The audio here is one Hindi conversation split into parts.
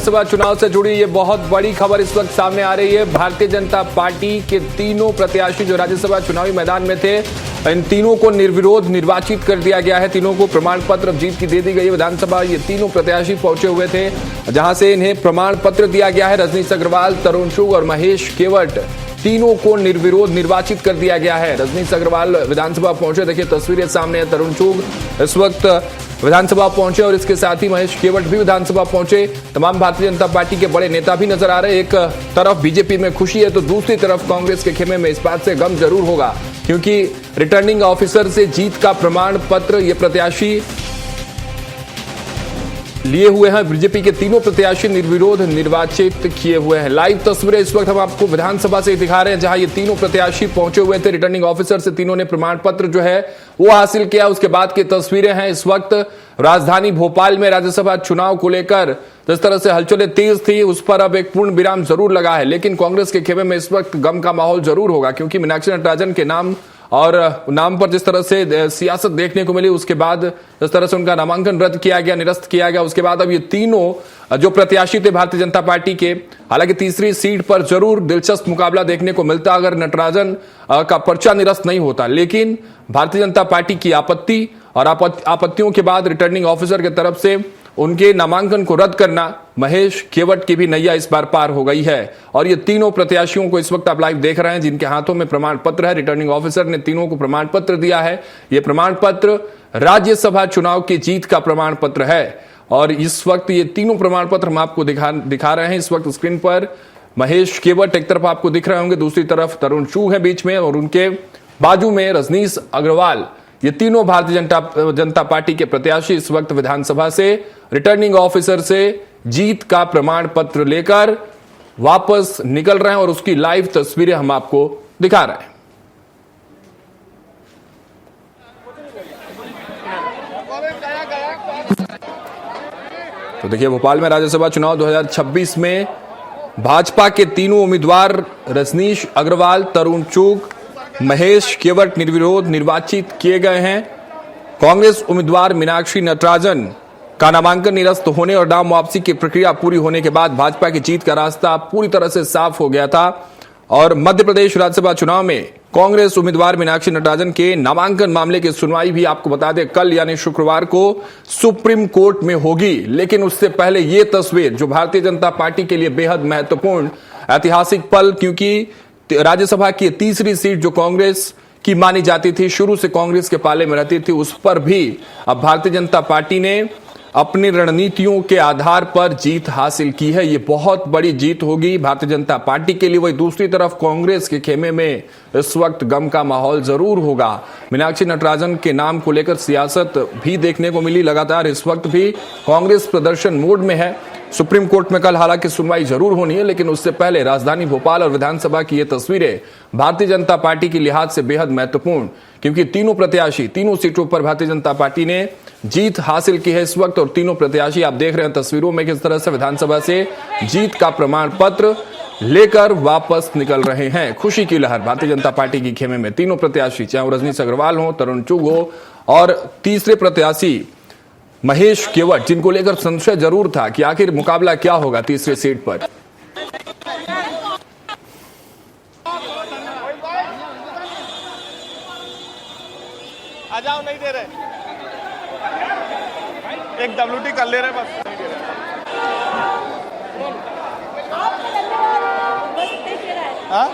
राज्यसभा चुनाव से जुड़ी ये बहुत बड़ी खबर इस वक्त सामने आ रही है। भारतीय जनता पार्टी के तीनों प्रत्याशी जो राज्यसभा चुनावी मैदान में थे, इन तीनों को निर्विरोध निर्वाचित कर दिया गया है। तीनों को प्रमाण पत्र जीत की दे दी गई है। विधानसभा ये तीनों प्रत्याशी पहुंचे हुए थे, जहां से इन्हें प्रमाण पत्र दिया गया है। रजनीश अग्रवाल, तरुण चुग और महेश केवट, तीनों को निर्विरोध निर्वाचित कर दिया गया है। रजनीश अग्रवाल विधानसभा पहुंचे, देखिए तस्वीरें सामने है। तरुण चुग इस वक्त विधानसभा पहुंचे और इसके साथ ही महेश केवट भी विधानसभा पहुंचे। तमाम भारतीय जनता पार्टी के बड़े नेता भी नजर आ रहे हैं। एक तरफ बीजेपी में खुशी है तो दूसरी तरफ कांग्रेस के खेमे में इस बात से गम जरूर होगा, क्योंकि रिटर्निंग ऑफिसर से जीत का प्रमाण पत्र ये प्रत्याशी लिए हुए हैं। बीजेपी के तीनों प्रत्याशी निर्विरोध निर्वाचित किए हुए हैं। लाइव तस्वीरें इस वक्त हम आपको विधानसभा से दिखा रहे हैं, जहां ये तीनों प्रत्याशी पहुंचे हुए थे। रिटर्निंग ऑफिसर से तीनों ने प्रमाण पत्र जो है वो हासिल किया। उसके बाद की तस्वीरें हैं। इस वक्त राजधानी भोपाल में राज्यसभा चुनाव को लेकर जिस तरह से हलचलें तेज थी, उस पर अब एक पूर्ण विराम जरूर लगा है। लेकिन कांग्रेस के खेमे में इस वक्त गम का माहौल जरूर होगा, क्योंकि मीनाक्षी नटराजन के नाम पर जिस तरह से सियासत देखने को मिली, उसके बाद जिस तरह से उनका नामांकन रद्द किया गया, निरस्त किया गया, उसके बाद अब ये तीनों जो प्रत्याशी थे भारतीय जनता पार्टी के, हालांकि तीसरी सीट पर जरूर दिलचस्प मुकाबला देखने को मिलता अगर नटराजन का पर्चा निरस्त नहीं होता। लेकिन भारतीय जनता पार्टी की आपत्ति और आपत्तियों के बाद रिटर्निंग ऑफिसर की तरफ से उनके नामांकन को रद्द करना, महेश केवट की भी नैया इस बार पार हो गई है। और ये तीनों प्रत्याशियों को इस वक्त आप लाइव देख रहे हैं, जिनके हाथों में प्रमाण पत्र है। रिटर्निंग ऑफिसर ने तीनों को प्रमाण पत्र दिया है। ये प्रमाण पत्र राज्यसभा चुनाव की जीत का प्रमाण पत्र है। और इस वक्त ये तीनों प्रमाण पत्र हम आपको दिखा रहे हैं। इस वक्त स्क्रीन पर महेश केवट एक तरफ आपको दिख रहे होंगे, दूसरी तरफ तरुण चुग है बीच में, और उनके बाजू में रजनीश अग्रवाल। ये तीनों भारतीय जनता पार्टी के प्रत्याशी इस वक्त विधानसभा से रिटर्निंग ऑफिसर से जीत का प्रमाण पत्र लेकर वापस निकल रहे हैं, और उसकी लाइव तस्वीरें हम आपको दिखा रहे हैं। तो देखिए, भोपाल में राज्यसभा चुनाव 2026 में भाजपा के तीनों उम्मीदवार रजनीश अग्रवाल, तरुण चुग, महेश केवट निर्विरोध निर्वाचित किए गए हैं। कांग्रेस उम्मीदवार मीनाक्षी नटराजन का नामांकन निरस्त होने और नाम वापसी की प्रक्रिया पूरी होने के बाद भाजपा की जीत का रास्ता पूरी तरह से साफ हो गया था। और मध्य प्रदेश राज्यसभा चुनाव में कांग्रेस उम्मीदवार मीनाक्षी नटराजन के नामांकन मामले की सुनवाई भी आपको बता दें कल यानी शुक्रवार को सुप्रीम कोर्ट में होगी। लेकिन उससे पहले ये तस्वीर जो भारतीय जनता पार्टी के लिए बेहद महत्वपूर्ण ऐतिहासिक पल, क्योंकि राज्यसभा की तीसरी सीट जो कांग्रेस की मानी जाती थी, शुरू से कांग्रेस के पाले में रहती थी, उस पर भी अब भारतीय जनता पार्टी ने अपनी रणनीतियों के आधार पर जीत हासिल की है। ये बहुत बड़ी जीत होगी भारतीय जनता पार्टी के लिए। वही दूसरी तरफ कांग्रेस के खेमे में इस वक्त गम का माहौल जरूर होगा। मीनाक्षी नटराजन के नाम को लेकर सियासत भी देखने को मिली लगातार। इस वक्त भी कांग्रेस प्रदर्शन मोड में है। सुप्रीम कोर्ट में कल हालांकि सुनवाई जरूर होनी है, लेकिन उससे पहले राजधानी भोपाल और विधानसभा की ये तस्वीरें भारतीय जनता पार्टी के लिहाज से बेहद महत्वपूर्ण, क्योंकि तीनों प्रत्याशी तीनों सीटों पर भारतीय जनता पार्टी ने जीत हासिल की है इस वक्त। और तीनों प्रत्याशी आप देख रहे हैं तस्वीरों में किस तरह से विधानसभा से जीत का प्रमाण पत्र लेकर वापस निकल रहे हैं। खुशी की लहर भारतीय जनता पार्टी की खेमे में तीनों प्रत्याशी, चाहे वो रजनीश अग्रवाल हो, तरुण चुग हो, और तीसरे प्रत्याशी महेश केवट, जिनको लेकर संशय जरूर था कि आखिर मुकाबला क्या होगा तीसरी सीट पर। आ जाओ, नहीं दे रहे, एक डब्ल्यूटी कर ले रहे बस। हाँ?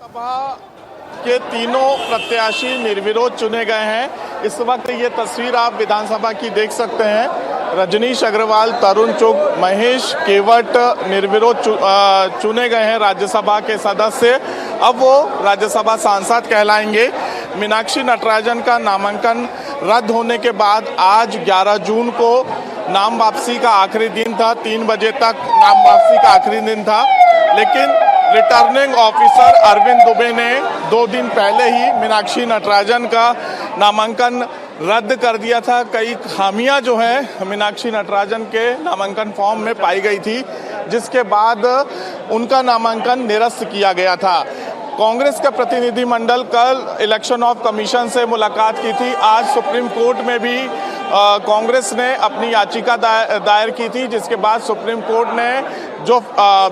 सभा के तीनों प्रत्याशी निर्विरोध चुने गए हैं। इस वक्त ये तस्वीर आप विधानसभा की देख सकते हैं। रजनीश अग्रवाल, तरुण चुग, महेश केवट निर्विरोध चुने गए हैं राज्यसभा के सदस्य। अब वो राज्यसभा सांसद कहलाएंगे। मीनाक्षी नटराजन का नामांकन रद्द होने के बाद आज 11 जून को नाम वापसी का आखिरी दिन था। 3 बजे तक नाम वापसी का आखिरी दिन था, लेकिन रिटर्निंग ऑफिसर अरविंद दुबे ने 2 दिन पहले ही मीनाक्षी नटराजन का नामांकन रद्द कर दिया था। कई खामियां जो है मीनाक्षी नटराजन के नामांकन फॉर्म में पाई गई थी, जिसके बाद उनका नामांकन निरस्त किया गया था। कांग्रेस का प्रतिनिधिमंडल कल इलेक्शन ऑफ कमीशन से मुलाकात की थी। आज सुप्रीम कोर्ट में भी कांग्रेस ने अपनी याचिका दायर की थी, जिसके बाद सुप्रीम कोर्ट ने जो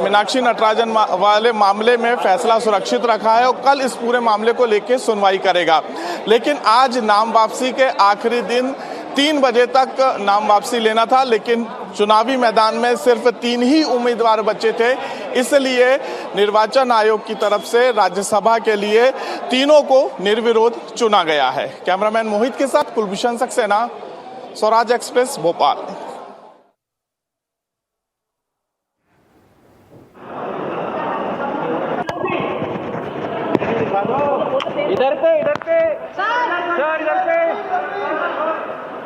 मीनाक्षी नटराजन वाले मामले में फैसला सुरक्षित रखा है और कल इस पूरे मामले को लेकर सुनवाई करेगा। लेकिन आज नाम वापसी के आखिरी दिन 3 बजे तक नाम वापसी लेना था, लेकिन चुनावी मैदान में सिर्फ 3 ही उम्मीदवार बचे थे। इसलिए निर्वाचन आयोग की तरफ से राज्यसभा के लिए तीनों को निर्विरोध चुना गया है। कैमरामैन मोहित के साथ कुलभूषण सक्सेना, स्वराज एक्सप्रेस, भोपाल। इधर पे सर, इधर पे।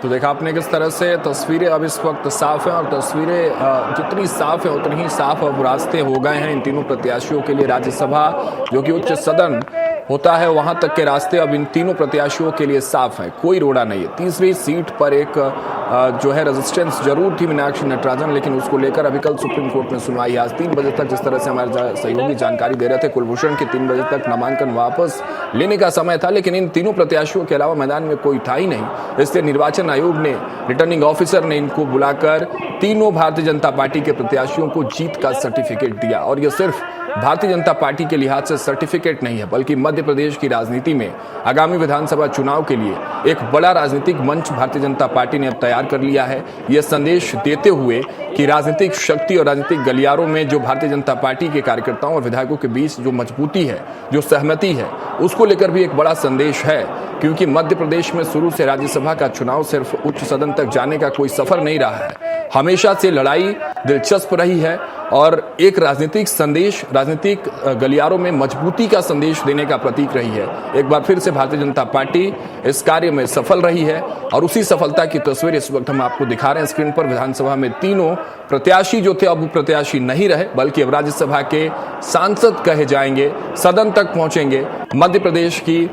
तो देखा आपने किस तरह से तस्वीरें अब इस वक्त साफ हैं और तस्वीरें जितनी साफ है उतनी ही साफ अब रास्ते हो गए हैं इन तीनों प्रत्याशियों के लिए। राज्यसभा जो कि उच्च सदन होता है वहां तक के रास्ते अब इन तीनों प्रत्याशियों के लिए साफ है, कोई रोड़ा नहीं है। तीसरी सीट पर एक जो है रेजिस्टेंस जरूर थी मीनाक्षी नटराजन, लेकिन उसको लेकर अभी कल सुप्रीम कोर्ट में सुनवाई। आज 3 बजे तक, जिस तरह से हमारे सहयोगी जानकारी दे रहे थे कुलभूषण की, 3 बजे तक नामांकन वापस लेने का समय था, लेकिन इन तीनों प्रत्याशियों के अलावा मैदान में कोई था ही नहीं। इसलिए निर्वाचन आयोग ने, रिटर्निंग ऑफिसर ने इनको बुलाकर तीनों भारतीय जनता पार्टी के प्रत्याशियों को जीत का सर्टिफिकेट दिया। और यह सिर्फ भारतीय जनता पार्टी के लिहाज से सर्टिफिकेट नहीं है, बल्कि मध्य प्रदेश की राजनीति में आगामी विधानसभा चुनाव के लिए एक बड़ा राजनीतिक मंच भारतीय जनता पार्टी ने अब तैयार कर लिया है। यह संदेश देते हुए कि राजनीतिक शक्ति और राजनीतिक गलियारों में जो भारतीय जनता पार्टी के कार्यकर्ताओं और विधायकों के बीच जो मजबूती है, जो सहमति है, उसको लेकर भी एक बड़ा संदेश है। क्योंकि मध्य प्रदेश में शुरू से राज्यसभा का चुनाव सिर्फ उच्च सदन तक जाने का कोई सफर नहीं रहा है, हमेशा से लड़ाई दिलचस्प रही है और एक राजनीतिक संदेश, राजनीतिक गलियारों में मजबूती का संदेश देने का प्रतीक रही है। एक बार फिर से भारतीय जनता पार्टी इस कार्य में सफल रही है और उसी सफलता की तस्वीर इस वक्त हम आपको दिखा रहे हैं स्क्रीन पर। विधानसभा में तीनों प्रत्याशी जो थे अब वो प्रत्याशी नहीं रहे, बल्कि अब राज्यसभा के सांसद कहे जाएंगे, सदन तक पहुंचेंगे, मध्य प्रदेश की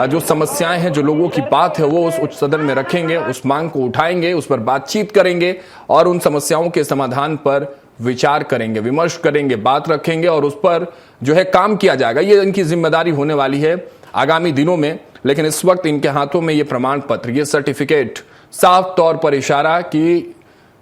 जो समस्याएं हैं, जो लोगों की बात है, वो उस उच्च सदन में रखेंगे, उस मांग को उठाएंगे, उस पर बातचीत करेंगे और उन समस्याओं के समाधान पर विचार करेंगे, विमर्श करेंगे, बात रखेंगे और उस पर जो है काम किया जाएगा। ये इनकी जिम्मेदारी होने वाली है आगामी दिनों में। लेकिन इस वक्त इनके हाथों में ये प्रमाण पत्र, ये सर्टिफिकेट साफ तौर पर इशारा कि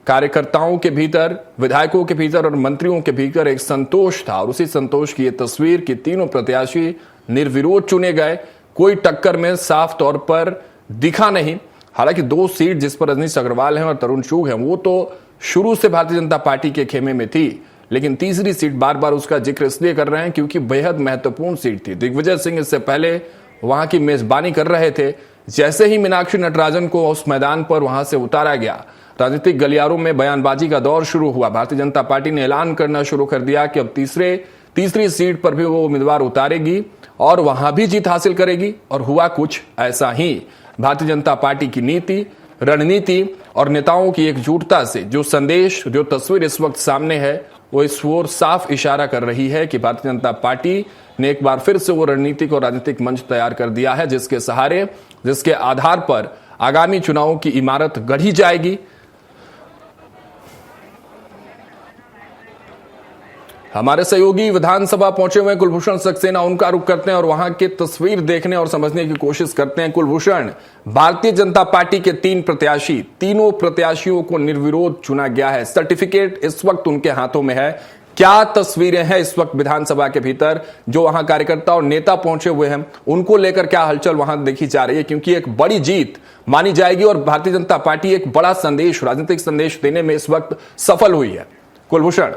कार्यकर्ताओं के भीतर, विधायकों के भीतर और मंत्रियों के भीतर एक संतोष था और उसी संतोष की ये तस्वीर कि तीनों प्रत्याशी निर्विरोध चुने गए, कोई टक्कर में साफ तौर पर दिखा नहीं। हालांकि 2 सीट जिस पर रजनीश अग्रवाल हैं और तरुण चुग हैं, वो तो शुरू से भारतीय जनता पार्टी के खेमे में थी, लेकिन तीसरी सीट बार बार उसका जिक्र इसलिए कर रहे हैं क्योंकि बेहद महत्वपूर्ण सीट थी। दिग्विजय सिंह इससे पहले वहां की मेजबानी कर रहे थे। जैसे ही मीनाक्षी नटराजन को उस मैदान पर वहां से उतारा गया, राजनीतिक गलियारों में बयानबाजी का दौर शुरू हुआ। भारतीय जनता पार्टी ने ऐलान करना शुरू कर दिया कि अब तीसरी सीट पर भी वो उम्मीदवार उतारेगी और वहां भी जीत हासिल करेगी। और हुआ कुछ ऐसा ही। भारतीय जनता पार्टी की नीति, रणनीति और नेताओं की एकजुटता से जो संदेश, जो तस्वीर इस वक्त सामने है, वो इस ओर साफ इशारा कर रही है कि भारतीय जनता पार्टी ने एक बार फिर से वो रणनीतिक और राजनीतिक मंच तैयार कर दिया है, जिसके सहारे, जिसके आधार पर आगामी चुनावों की इमारत गढ़ी जाएगी। हमारे सहयोगी विधानसभा पहुंचे हुए कुलभूषण सक्सेना, उनका रुख करते हैं और वहां की तस्वीर देखने और समझने की कोशिश करते हैं। कुलभूषण, भारतीय जनता पार्टी के 3 प्रत्याशी, तीनों प्रत्याशियों को निर्विरोध चुना गया है, सर्टिफिकेट इस वक्त उनके हाथों में है। क्या तस्वीरें हैं इस वक्त विधानसभा के भीतर? जो वहां कार्यकर्ता और नेता पहुंचे हुए हैं, उनको लेकर क्या हलचल वहां देखी जा रही है? क्योंकि एक बड़ी जीत मानी जाएगी और भारतीय जनता पार्टी एक बड़ा संदेश, राजनीतिक संदेश देने में इस वक्त सफल हुई है। कुलभूषण,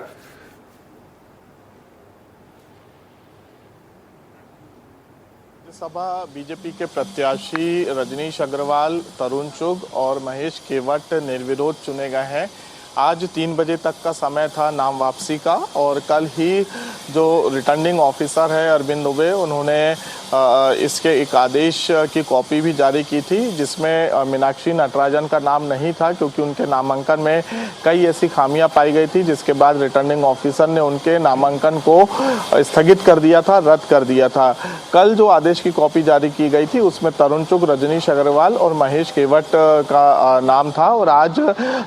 सभा बीजेपी के प्रत्याशी रजनीश अग्रवाल, तरुण चुग और महेश केवट निर्विरोध चुने गए हैं। आज 3 बजे तक का समय था नाम वापसी का और कल ही जो रिटर्निंग ऑफिसर है अरविंद दुबे, उन्होंने इसके एक आदेश की कॉपी भी जारी की थी, जिसमें मीनाक्षी नटराजन का नाम नहीं था क्योंकि उनके नामांकन में कई ऐसी खामियां पाई गई थी, जिसके बाद रिटर्निंग ऑफिसर ने उनके नामांकन को स्थगित कर दिया था, रद्द कर दिया था। कल जो आदेश की कॉपी जारी की गई थी उसमें तरुण चुग, रजनीश अग्रवाल और महेश केवट का नाम था और आज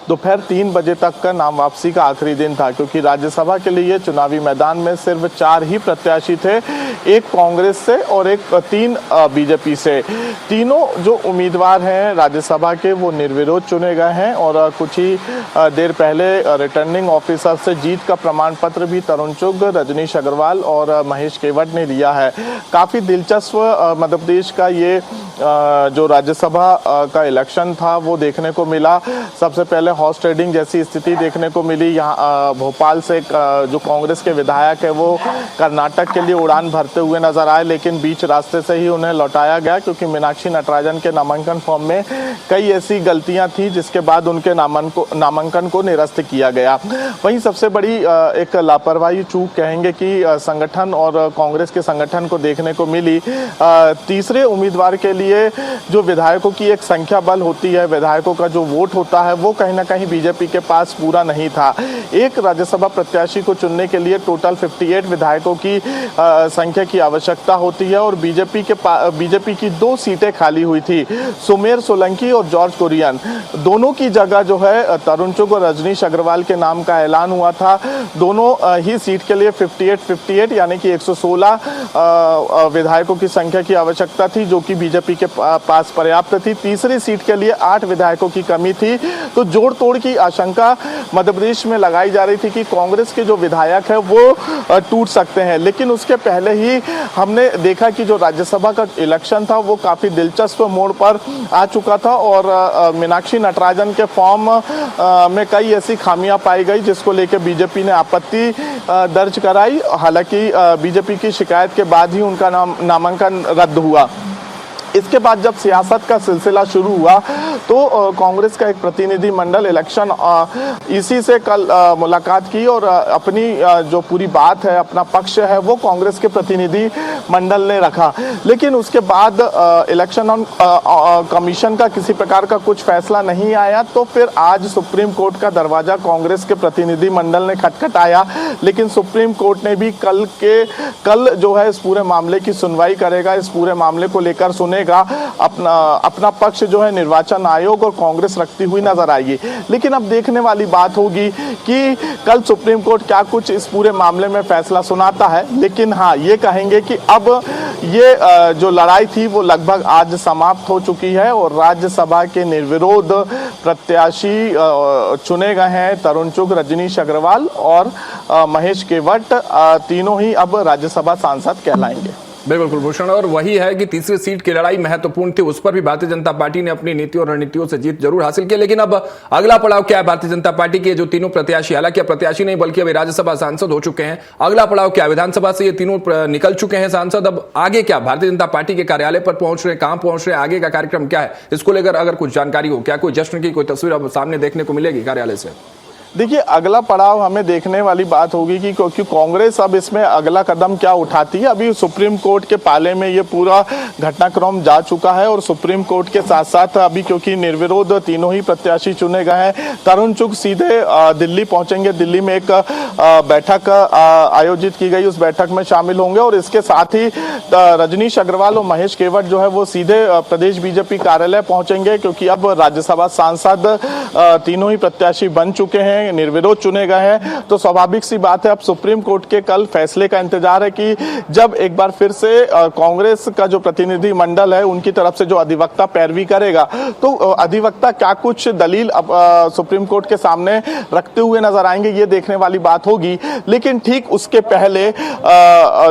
दोपहर 3 बजे तक का नाम वापसी का आखिरी दिन था, क्योंकि राज्यसभा के लिए चुनावी मैदान में सिर्फ 4 ही प्रत्याशी थे, एक कांग्रेस से और 3 बीजेपी से। तीनों जो उम्मीदवार हैं राज्यसभा के वो निर्विरोध चुने गए हैं और कुछ ही देर पहले रिटर्निंग ऑफिसर से जीत का प्रमाण पत्र भी तरुण चुग, रजनीश अग्रवाल और महेश केवट ने लिया है। काफ़ी दिलचस्प मध्य प्रदेश का ये जो राज्यसभा का इलेक्शन था वो देखने को मिला। सबसे पहले हॉर्स ट्रेडिंग जैसी स्थिति देखने को मिली। यहाँ भोपाल से जो कांग्रेस के विधायक है वो कर्नाटक के लिए उड़ान भरते हुए नजर आए, लेकिन बीच रास्ते से ही उन्हें लौटाया गया, क्योंकि मीनाक्षी नटराजन के नामांकन फॉर्म में कई ऐसी गलतियां थी जिसके बाद उनके नामांकन को निरस्त किया गया। वहीं सबसे बड़ी एक लापरवाही चूक कहेंगे कि संगठन और कांग्रेस के संगठन को देखने को मिली। तीसरे उम्मीदवार के लिए जो विधायकों की एक संख्या बल होती है, विधायकों का जो वोट होता है वो कहीं ना कहीं बीजेपी के पास पूरा नहीं था। एक राज्यसभा प्रत्याशी को चुनने के लिए टोटल 58 विधायकों की संख्या की आवश्यकता होती है और बीजेपी की 2 सीटें खाली हुई थी। सुमेर सोलंकी और जॉर्ज कुरियन दोनों की जगह जो है तरुण चुग और रजनीश अग्रवाल के नाम का ऐलान हुआ था। दोनों ही सीट के लिए 58 यानी कि 116 विधायकों की संख्या की आवश्यकता थी, जो कि बीजेपी के पास पर्याप्त थी। तीसरी सीट के लिए 8 विधायकों की कमी थी। तो जोड़ तोड़ की आशंका मध्य प्रदेश में लगाई जा रही थी कि कांग्रेस के जो विधायक है वो टूट सकते हैं, लेकिन उसके पहले ही हमने देखा कि जो राज्यसभा का इलेक्शन था वो काफी दिलचस्प मोड़ पर आ चुका था और मीनाक्षी नटराजन के फॉर्म में कई ऐसी खामियां पाई गई जिसको लेकर बीजेपी ने आपत्ति दर्ज कराई। हालांकि बीजेपी की शिकायत के बाद ही उनका नामांकन रद्द हुआ। इसके बाद जब सियासत का सिलसिला शुरू हुआ तो कांग्रेस का एक प्रतिनिधि मंडल इलेक्शन इसी से कल मुलाकात की और अपनी जो पूरी बात है, अपना पक्ष है वो कांग्रेस के प्रतिनिधि मंडल ने रखा। लेकिन उसके बाद इलेक्शन कमीशन का किसी प्रकार का कुछ फैसला नहीं आया, तो फिर आज सुप्रीम कोर्ट का दरवाजा कांग्रेस के प्रतिनिधि मंडल ने खटखटाया। लेकिन सुप्रीम कोर्ट ने भी कल जो है इस पूरे मामले की सुनवाई करेगा, इस पूरे मामले को लेकर सुनेगा। अपना पक्ष जो है निर्वाचन आयोग और कांग्रेस रखती हुई नजर आएगी। लेकिन अब देखने वाली बात होगी कि कल सुप्रीम कोर्ट क्या कुछ इस पूरे मामले में फैसला सुनाता है। लेकिन हाँ, ये कहेंगे कि अब ये जो लड़ाई थी वो लगभग आज समाप्त हो चुकी है और राज्यसभा के निर्विरोध प्रत्याशी चुने गए हैं। तरुण चुग, रजनीश अग्रवाल और महेश केवट तीनों ही अब राज्यसभा सांसद कहलाएंगे। बिल्कुल कुलभूषण, और वही है कि तीसरी सीट की लड़ाई महत्वपूर्ण थी, उस पर भी भारतीय जनता पार्टी ने अपनी नीतियों और रणनीतियों से जीत जरूर हासिल की। लेकिन अब अगला पड़ाव क्या है भारतीय जनता पार्टी के जो तीनों प्रत्याशी, हालांकि प्रत्याशी नहीं बल्कि अभी राज्यसभा सांसद हो चुके हैं, अगला पड़ाव क्या है? विधानसभा से ये तीनों निकल चुके हैं सांसद, अब आगे क्या? भारतीय जनता पार्टी के कार्यालय पर पहुंच रहे, कहां पहुंच रहे, आगे का कार्यक्रम क्या है? इसको लेकर अगर कुछ जानकारी हो, क्या कोई जश्न की कोई तस्वीर अब सामने देखने को मिलेगी कार्यालय से? देखिए, अगला पड़ाव हमें देखने वाली बात होगी कि क्योंकि कांग्रेस अब इसमें अगला कदम क्या उठाती है। अभी सुप्रीम कोर्ट के पाले में ये पूरा घटनाक्रम जा चुका है और सुप्रीम कोर्ट के साथ साथ अभी क्योंकि निर्विरोध तीनों ही प्रत्याशी चुने गए हैं, तरुण चुग सीधे दिल्ली पहुंचेंगे। दिल्ली में एक बैठक आयोजित की गई, उस बैठक में शामिल होंगे और इसके साथ ही रजनीश अग्रवाल और महेश केवट जो है वो सीधे प्रदेश बीजेपी कार्यालय पहुंचेंगे, क्योंकि अब राज्यसभा सांसद तीनों ही प्रत्याशी बन चुके हैं, निर्विरोध चुने गए हैं। तो स्वाभाविक सी बात है अब सुप्रीम कोर्ट के कल फैसले का इंतजार है कि जब एक बार फिर से कांग्रेस का जो प्रतिनिधि मंडल है उनकी तरफ से जो अधिवक्ता पैरवी करेगा, तो अधिवक्ता क्या कुछ दलील सुप्रीम कोर्ट के सामने रखते हुए नजर आएंगे, ये देखने वाली बात होगी। लेकिन ठीक उसके पहले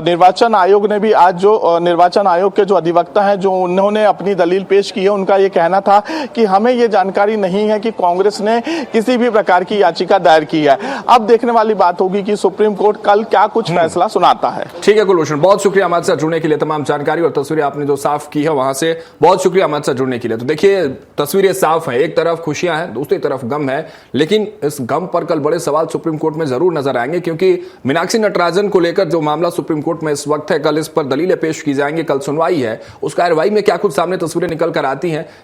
निर्वाचन आयोग ने भी आज जो निर्वाचन आयोग के जो अधिवक्ता हैं जो उन्होंने अपनी दलील पेश की है, उनका ये कहना था कि हमें ये जानकारी नहीं है कि कांग्रेस ने किसी भी प्रकार की याचिका दायर की है। अब देखने वाली बात होगी कि सुप्रीम कोर्ट कल क्या कुछ फैसला सुनाता है। ठीक है कुलभूषण, बहुत शुक्रिया हमारे साथ जुड़ने के लिए, तमाम जानकारी और तस्वीरें आपने जो साफ की है वहां से, बहुत शुक्रिया हमारे साथ जुड़ने के लिए। तो देखिए, तस्वीरें साफ हैं, एक तरफ खुशियां हैं, दूसरी तरफ गम है, लेकिन इस गम पर कल बड़े सवाल सुप्रीम कोर्ट में जरूर नजर आएंगे, क्योंकि मीनाक्षी नटराजन को लेकर जो मामला सुप्रीम कोर्ट में इस वक्त है, कल इस पर दलीलें पेश की जाएंगी, कल सुनवाई है, उस कार्रवाई में क्या कुछ सामने तस्वीरें निकल कर आती हैं,